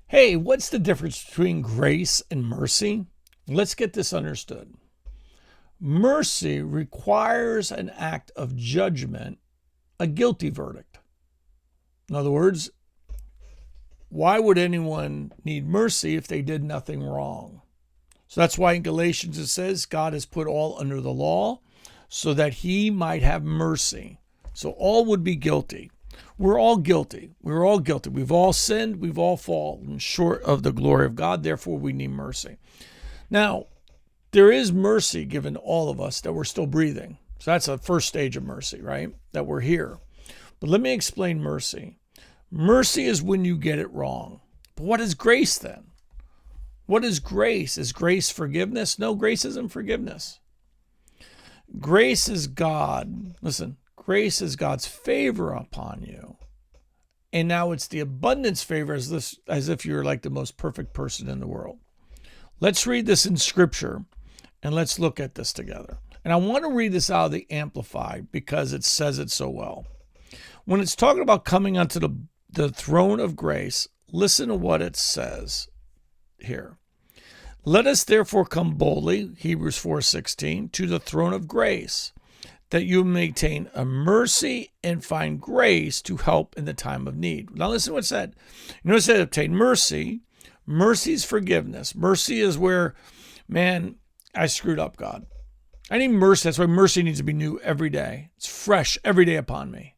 Hey, what's the difference between grace and mercy? Let's get this understood. Mercy requires an act of judgment, a guilty verdict. In other words, why would anyone need mercy if they did nothing wrong? So that's why in Galatians it says God has put all under the law so that he might have mercy. So all would be guilty. We're all guilty. We're all guilty. We've all sinned. We've all fallen short of the glory of God. Therefore, we need mercy. Now, there is mercy given to all of us that we're still breathing. So that's a first stage of mercy, right? That we're here. But let me explain mercy. Mercy is when you get it wrong. But what is grace then? What is grace? Is grace forgiveness? No, grace isn't forgiveness. Grace is God. Listen, grace is God's favor upon you. And now it's the abundance favor as if you're like the most perfect person in the world. Let's read this in Scripture and let's look at this together. And I want to read this out of the Amplified because it says it so well. When it's talking about coming onto the throne of grace, listen to what it says here. Let us therefore come boldly, Hebrews 4:16, to the throne of grace, that you may obtain a mercy and find grace to help in the time of need. Now listen to what it said. You know, it said obtain mercy. Mercy is forgiveness. Mercy is where, man, I screwed up, God. I need mercy. That's why mercy needs to be new every day. It's fresh every day upon me.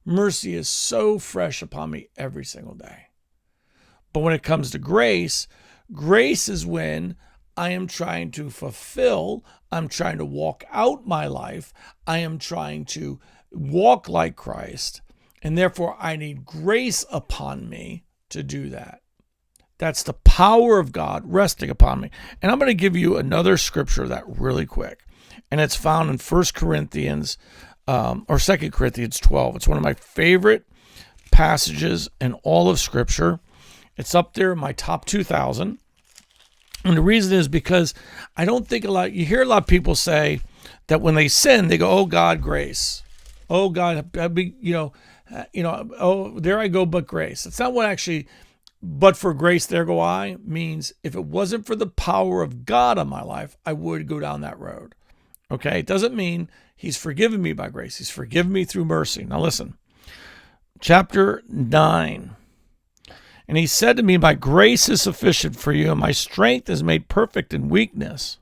Mercy is so fresh upon me every single day. But when it comes to grace, grace is when I am trying to fulfill, I'm trying to walk out my life, I am trying to walk like Christ, and therefore I need grace upon me to do that. That's the power of God resting upon me. And I'm going to give you another scripture that really quick. And it's found in 1 Corinthians or 2 Corinthians 12. It's one of my favorite passages in all of Scripture. It's up there in my top 2,000. And the reason is because I don't think you hear a lot of people say that when they sin, they go, oh, God, grace. Oh, God, oh, there I go, but grace. It's not what actually, but for grace, there go I, means if it wasn't for the power of God on my life, I would go down that road. Okay, it doesn't mean he's forgiven me by grace. He's forgiven me through mercy. Now listen, chapter 9. And he said to me, my grace is sufficient for you, and my strength is made perfect in weakness.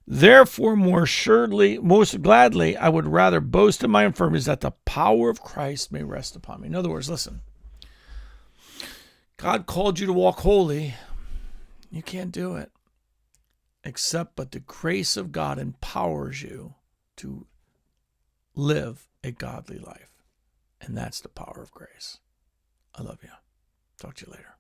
Therefore, most gladly, I would rather boast in my infirmities that the power of Christ may rest upon me. In other words, listen, God called you to walk holy. You can't do it. But the grace of God empowers you to live a godly life. And that's the power of grace. I love you. Talk to you later.